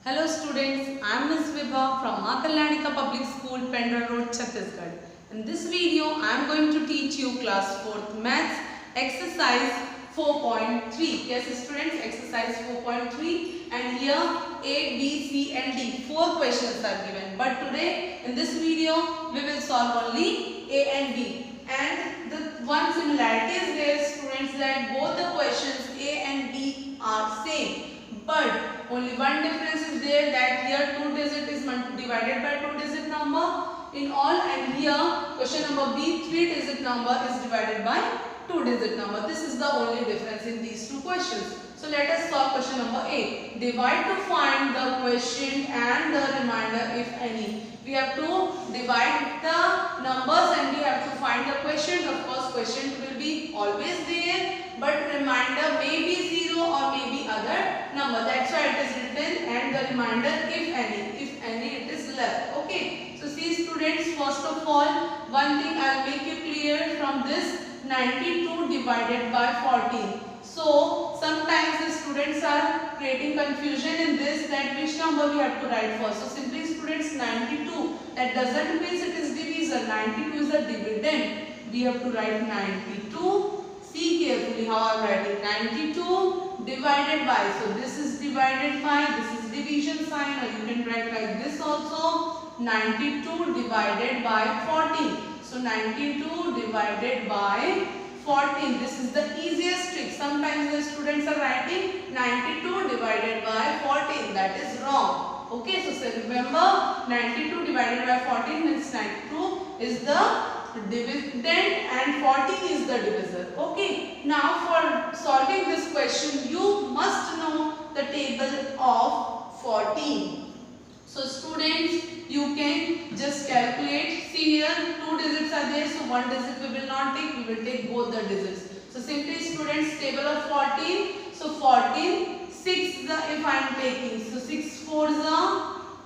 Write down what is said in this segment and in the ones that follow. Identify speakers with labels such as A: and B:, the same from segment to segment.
A: Hello students, I am Ms. Vibha from Maa Kalyanika Public School, Pendra Road, Chhattisgarh. In this video, I am going to teach you class 4th maths exercise 4.3. Yes students, exercise 4.3 and here A, B, C and D 4 questions are given. But today in this video, we will solve only A and B. And the one similarity is there students that both the questions A and B are same. But only one difference is there that here 2 digit is divided by 2 digit number in all, and here question number B 3 digit number is divided by 2 digit number. This is the only difference in these two questions. So let us solve question number A. Divide to find the quotient and the remainder if any. We have to divide the numbers and we have to find the quotient. Of course quotient will be always there, but remainder may be 0 or maybe other number. That's why it is written and the remainder if any it is left. Okay. So see students, first of all one thing I will make you clear from this 92 divided by 14. So sometimes the students are creating confusion in this that which number we have to write first. So simply students 92, that doesn't mean it is divisor. 92 is a dividend. We have to write 92. See carefully how I am writing. 92 divided by. So this is divided by, this is division sign, or you can write like this also. 92 divided by 14. So 92 divided by 14. This is the easiest trick. Sometimes the students are writing 92 divided by 14. That is wrong. Okay, so remember 92 divided by 14 means 92 is the dividend and 14 is the divisor. Okay, now for solving this question you must know the table of 14. So students, you can just calculate. See here 2 digits are there, so 1 digit we will not take, we will take both the digits. So simply students, table of 14. So 14, 6 if I am taking. So 6 4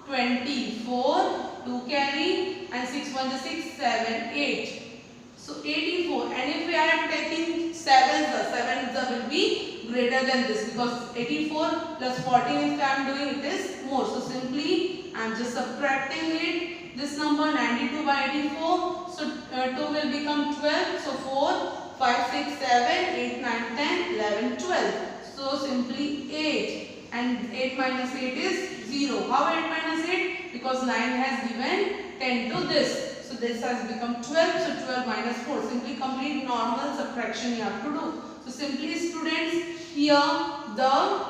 A: 24, 2 carry, and 6 1 6, 7, 8. So 84, and if we are taking 7 will be greater than this, because 84 plus 14 if I am doing it is more. So simply I am just subtracting it. This number 92 by 84. So 2 will become 12. So 4, 5, 6, 7, 8, 9, 10, 11, 12. So simply 8. And 8 minus 8 is 0. How 8 minus 8? Because 9 has given 10 to this. So this has become 12. So 12 minus 4. Simply complete normal subtraction you have to do. So simply students, here the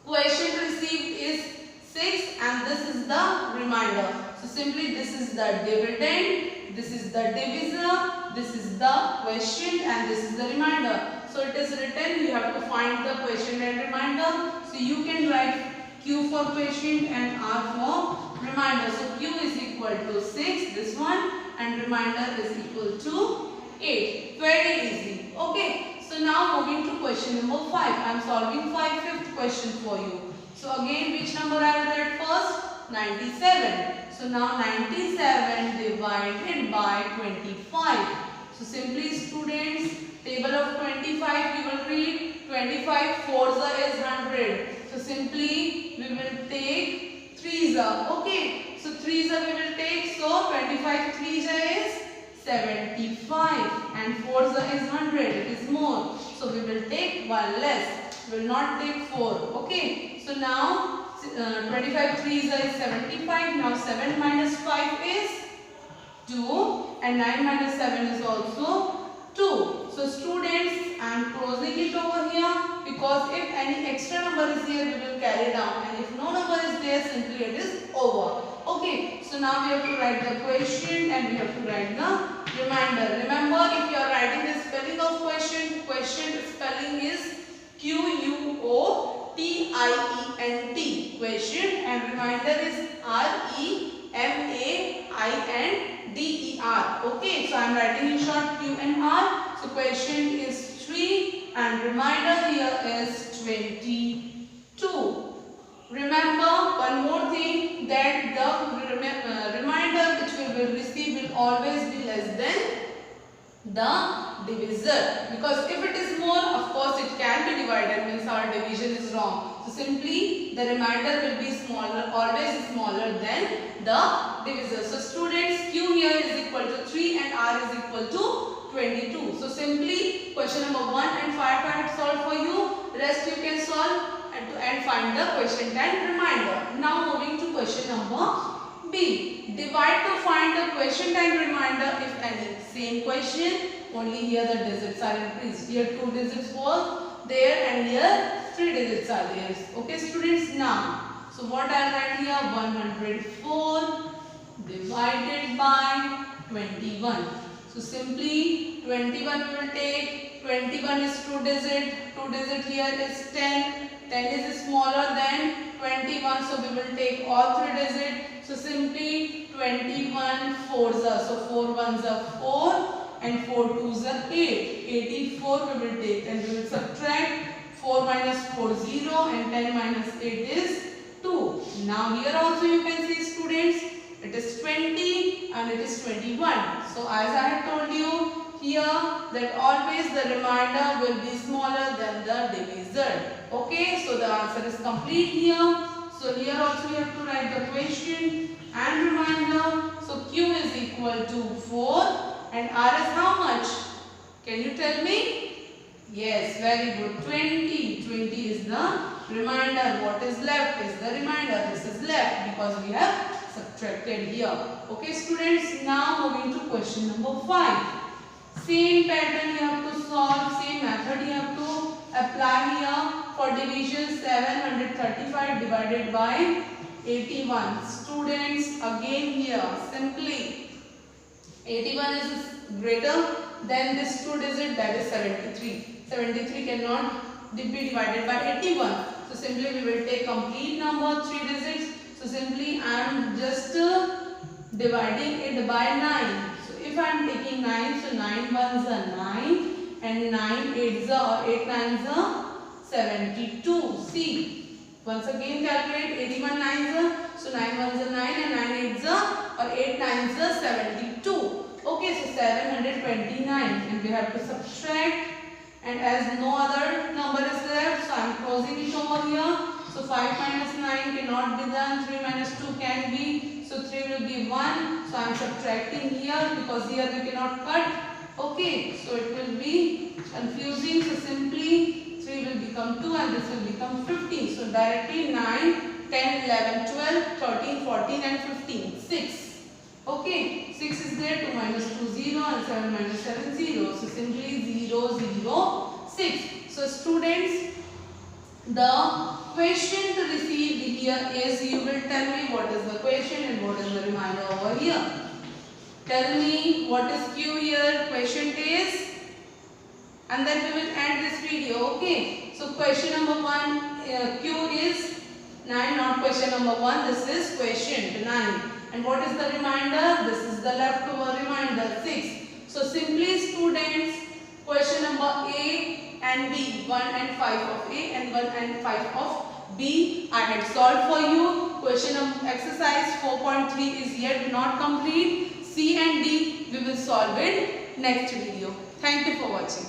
A: quotient received is 6 and this is the remainder. So simply this is the dividend, this is the divisor, this is the quotient and this is the remainder. So it is written, you have to find the quotient and remainder. So you can write Q for quotient and R for remainder. So Q is equal to 6, this one, and remainder is equal to 8. Very easy. Okay. So now moving to question number 5. I am solving fifth question for you. So again, which number I will write first? 97. So now 97 divided by 25. So simply students, table of 25 you will read. 25 4s is 100. So simply we will take 3s. Okay. So 3s we will take. So 25 3s is 75 and 4s is 100. It is more. So we will take 1 less. We will not take 4. Okay. So now 25 3s is 75. Now 7 minus 5 is 2 and 9 minus 7 is also 2. So students, I am closing it over here, because if any extra number is here we will carry down, and if no number is there simply it is over. Okay, so now we have to write the quotient and we have to write the remainder. Remember, if you are writing the spelling of quotient spelling is Quotient, quotient, and remainder is Remainer. Okay, so I am writing in short Q and R. So quotient is 3 and remainder here is 22. Remember one more thing, that the remainder which we will receive will always be less than the divisor, because if it is more, of course it can be divided, means our division is wrong. So simply the remainder will be smaller, always smaller than the divisor. So students, Q here is equal to 3 and R is equal to 22. So simply question number 1 and 5 I have solved for you. Rest you can solve and find the quotient and remainder. Now moving to question number B. Divide to find the quotient and remainder if any. Same question, only here the digits are increased. Here 2 digits was there and here 3 digits are there. Okay students, now so what I write here, 104 divided by 21. So simply 21 we will take, 21 is 2 digit, 2 digit here is 10, 10 is smaller than 21, so we will take all 3 digits. So simply 21 4s are, so 4 1s are 4 and 4 2s are 8. 84 we will take and we will subtract 4 minus 4 0 and 10 minus 8 is 2. Now here also you can see students, it is 20 and it is 21. So as I have told you here that always the remainder will be smaller than the divisor. Okay, so the answer is complete here. So here also we have to write the question and remainder. So Q is equal to 4 and R is how much? Can you tell me? Yes, very good. 20. 20 is the remainder. What is left is the remainder. This is left because we have subtracted here. Okay students, now moving to question number 5. Same pattern you have to solve, same method you have to apply here for division. 735 divided by 81. Students, again here simply 81 is greater than this 2 digit, that is 73. 73 cannot be divided by 81. So simply we will take complete number 3 digits. So simply I am just dividing it by 9. So if I am taking 9, so 9 ones are 9 and 9 eights are, or 8 nines are 72. See, once again calculate 81 nines are, so 9 ones are 9 and 9 eights are, or 8 nines are 72. Okay, so 729 and we have to subtract, and as no other number is left, so I am closing it over here. So 5 minus 9 cannot be done, 3 minus 2 can be, so 3 will be 1. So I am subtracting here because here we cannot cut. Okay, so it will be confusing. So simply 3 will become 2 and this will become 15. So directly 9, 10, 11, 12, 13, 14 and 15. 6. Okay, 6 is there, 2 minus 2 0 and 7 minus 7 0. So simply 0, 0, 6. So students, the question to receive here is, you will tell me what is the question and what is the remainder over here. Tell me what is Q here, question is, and then we will end this video. Okay, so question number 1, Q is 9, not question number 1, this is question 9. And what is the remainder? This is the leftover remainder 6. So simply students, question number A and B, 1 and 5 of A and 1 and 5 of B I had solved for you. Question of exercise 4.3 is yet not complete. C and D we will solve in next video. Thank you for watching.